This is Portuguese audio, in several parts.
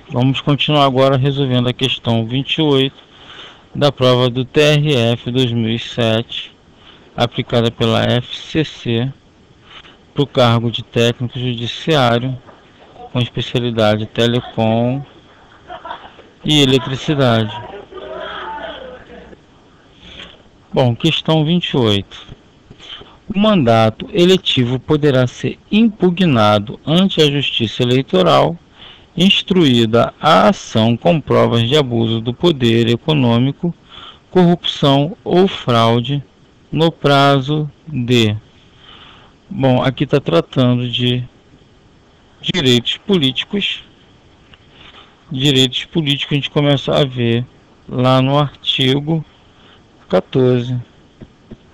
Vamos continuar agora resolvendo a questão 28 da prova do TRF 2007, aplicada pela FCC, para o cargo de técnico judiciário, com especialidade telecom e eletricidade. Bom, questão 28. O mandato eletivo poderá ser impugnado ante a Justiça Eleitoral, instruída a ação com provas de abuso do poder econômico, corrupção ou fraude, no prazo de... Bom, aqui está tratando de direitos políticos. Direitos políticos a gente começa a ver lá no artigo 14.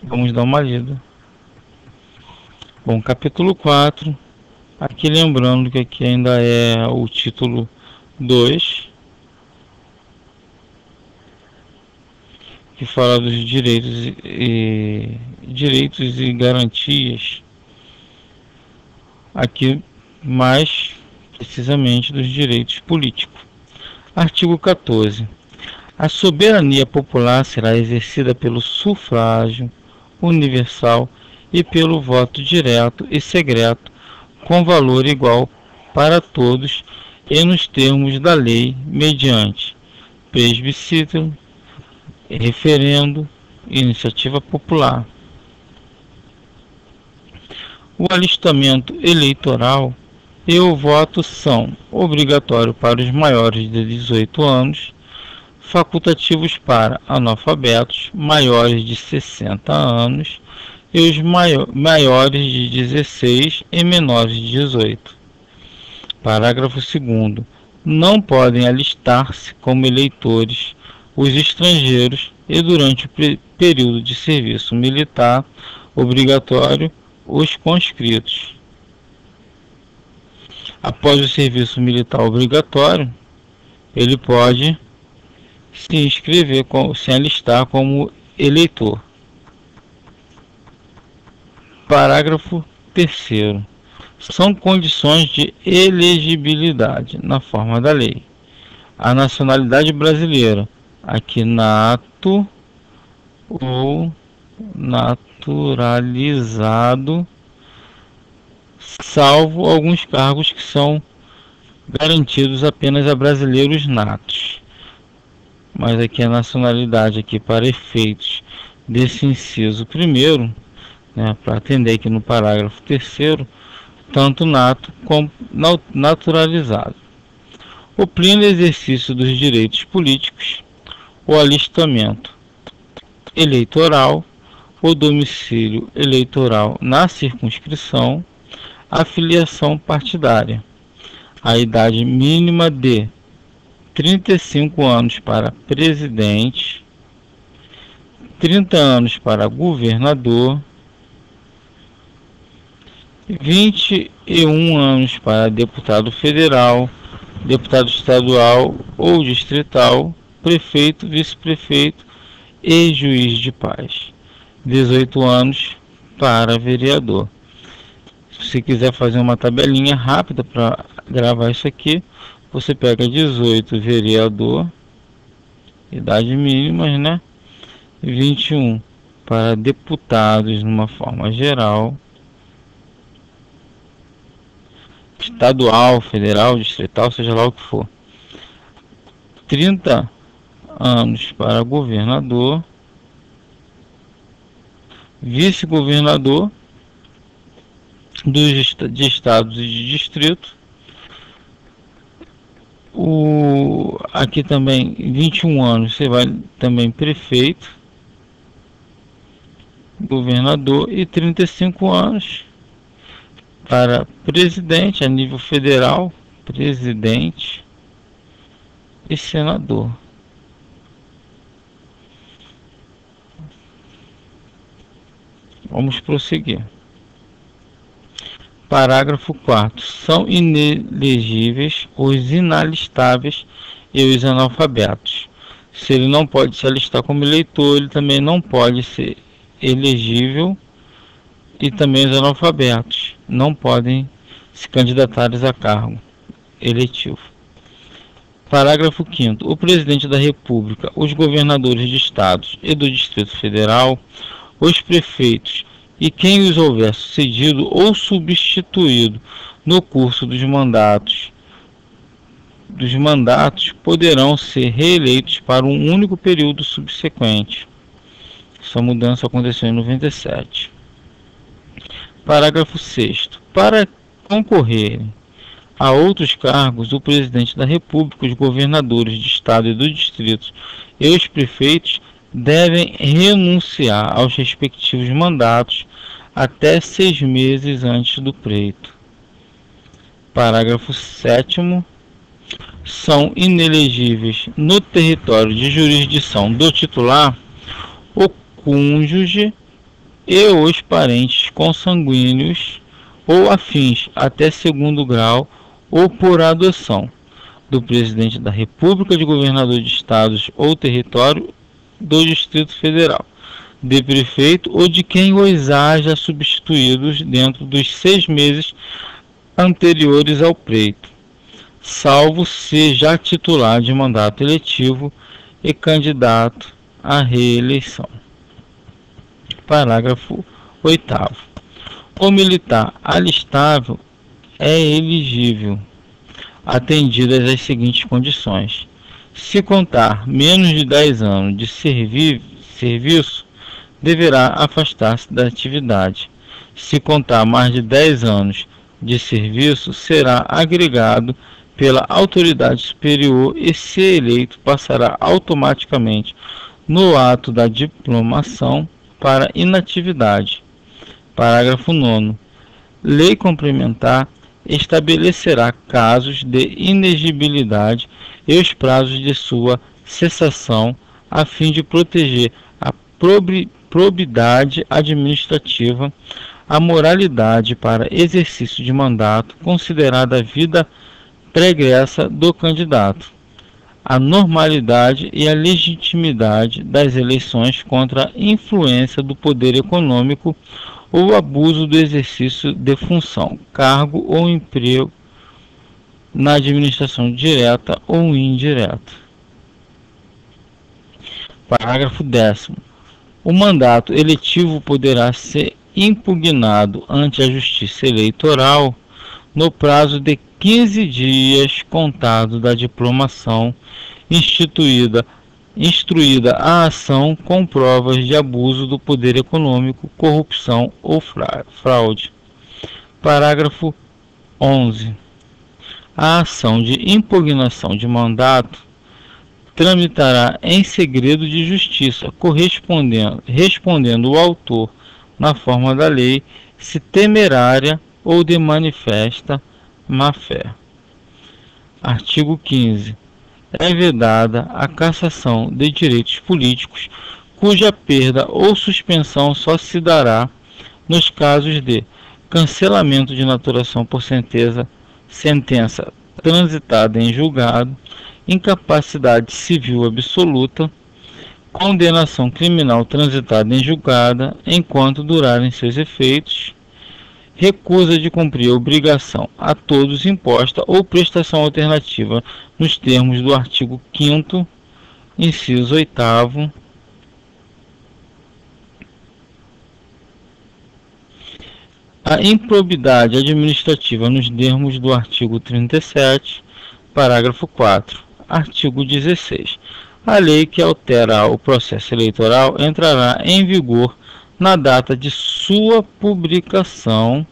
Vamos dar uma lida. Bom, capítulo 4. Aqui lembrando que aqui ainda é o título 2, que fala dos direitos e garantias. Aqui mais precisamente dos direitos políticos. Artigo 14. A soberania popular será exercida pelo sufrágio universal e pelo voto direto e secreto, com valor igual para todos e nos termos da lei, mediante plebiscito, referendo, iniciativa popular. O alistamento eleitoral e o voto são obrigatórios para os maiores de 18 anos, facultativos para analfabetos maiores de 60 anos e os maiores de 16 e menores de 18. Parágrafo 2º. Não podem alistar-se como eleitores os estrangeiros e durante o período de serviço militar obrigatório os conscritos. Após o serviço militar obrigatório, ele pode se inscrever, se alistar como eleitor. Parágrafo 3º. São condições de elegibilidade na forma da lei: a nacionalidade brasileira, aqui nato ou naturalizado, salvo alguns cargos que são garantidos apenas a brasileiros natos. Mas aqui a nacionalidade aqui para efeitos desse inciso primeiro, para atender aqui no parágrafo 3º, tanto nato como naturalizado. O pleno exercício dos direitos políticos, o alistamento eleitoral, o domicílio eleitoral na circunscrição, a filiação partidária, a idade mínima de 35 anos para presidente, 30 anos para governador, 21 anos para deputado federal, deputado estadual ou distrital, prefeito, vice-prefeito e juiz de paz. 18 anos para vereador. Se você quiser fazer uma tabelinha rápida para gravar isso aqui, você pega 18 vereador, idade mínima, 21 para deputados numa forma geral, estadual, federal, distrital, seja lá o que for. 30 anos para governador, vice-governador de estados e de distrito. Aqui também 21 anos você vai também prefeito, governador, e 35 anos para presidente a nível federal, presidente e senador. Vamos prosseguir. Parágrafo 4º. São inelegíveis os inalistáveis e os analfabetos. Se ele não pode se alistar como eleitor, ele também não pode ser elegível, e também os analfabetos não podem se candidatar a cargo eletivo. Parágrafo 5º. O Presidente da República, os governadores de estados e do Distrito Federal, os prefeitos e quem os houver sucedido ou substituído no curso dos mandatos poderão ser reeleitos para um único período subsequente. Essa mudança aconteceu em 97. Parágrafo 6º. Para concorrerem a outros cargos, o Presidente da República, os governadores de estado e do distrito e os prefeitos devem renunciar aos respectivos mandatos até 6 meses antes do pleito. Parágrafo 7º. São inelegíveis no território de jurisdição do titular o cônjuge e os parentes consanguíneos ou afins até segundo grau ou por adoção do Presidente da República, de governador de estados ou território do Distrito Federal, de prefeito ou de quem os haja substituídos dentro dos 6 meses anteriores ao pleito, salvo se já titular de mandato eletivo e candidato à reeleição. Parágrafo 8º. O militar alistável é elegível, atendidas as seguintes condições: se contar menos de 10 anos de serviço, deverá afastar-se da atividade. Se contar mais de 10 anos de serviço, será agregado pela autoridade superior e, se eleito, passará automaticamente no ato da diplomação para inatividade. Parágrafo 9º. Lei complementar estabelecerá casos de inexigibilidade e os prazos de sua cessação, a fim de proteger a probidade administrativa, a moralidade para exercício de mandato, considerada a vida pregressa do candidato, a normalidade e a legitimidade das eleições contra a influência do poder econômico ou abuso do exercício de função, cargo ou emprego na administração direta ou indireta. Parágrafo 10º. O mandato eletivo poderá ser impugnado ante a Justiça Eleitoral no prazo de 15 dias contado da diplomação instruída a ação com provas de abuso do poder econômico, corrupção ou fraude. Parágrafo 11. A ação de impugnação de mandato tramitará em segredo de justiça, respondendo o autor na forma da lei, se temerária ou de manifesta má-fé. Artigo 15. É vedada a cassação de direitos políticos, cuja perda ou suspensão só se dará nos casos de cancelamento de naturação por sentença transitada em julgado, incapacidade civil absoluta, condenação criminal transitada em julgada enquanto durarem seus efeitos, recusa de cumprir a obrigação a todos imposta ou prestação alternativa nos termos do artigo 5º, inciso 8º, a improbidade administrativa nos termos do artigo 37, parágrafo 4, artigo 16. A lei que altera o processo eleitoral entrará em vigor na data de sua publicação,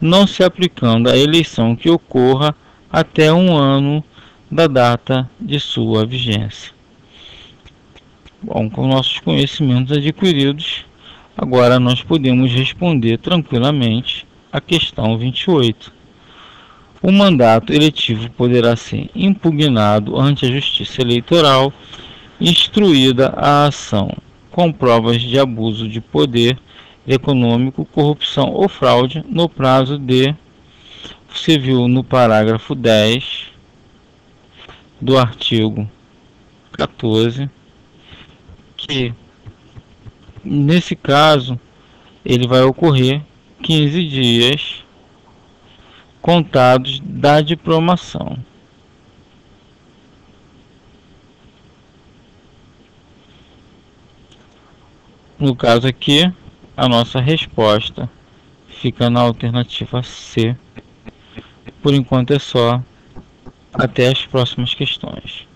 não se aplicando à eleição que ocorra até 1 ano da data de sua vigência. Bom, com nossos conhecimentos adquiridos, agora nós podemos responder tranquilamente a questão 28. O mandato eletivo poderá ser impugnado ante a Justiça Eleitoral, instruída a ação com provas de abuso de poder econômico, corrupção ou fraude, no prazo de, você viu no parágrafo 10 do artigo 14, que nesse caso ele vai ocorrer 15 dias contados da diplomação. No caso aqui, a nossa resposta fica na alternativa C. Por enquanto é só. Até as próximas questões.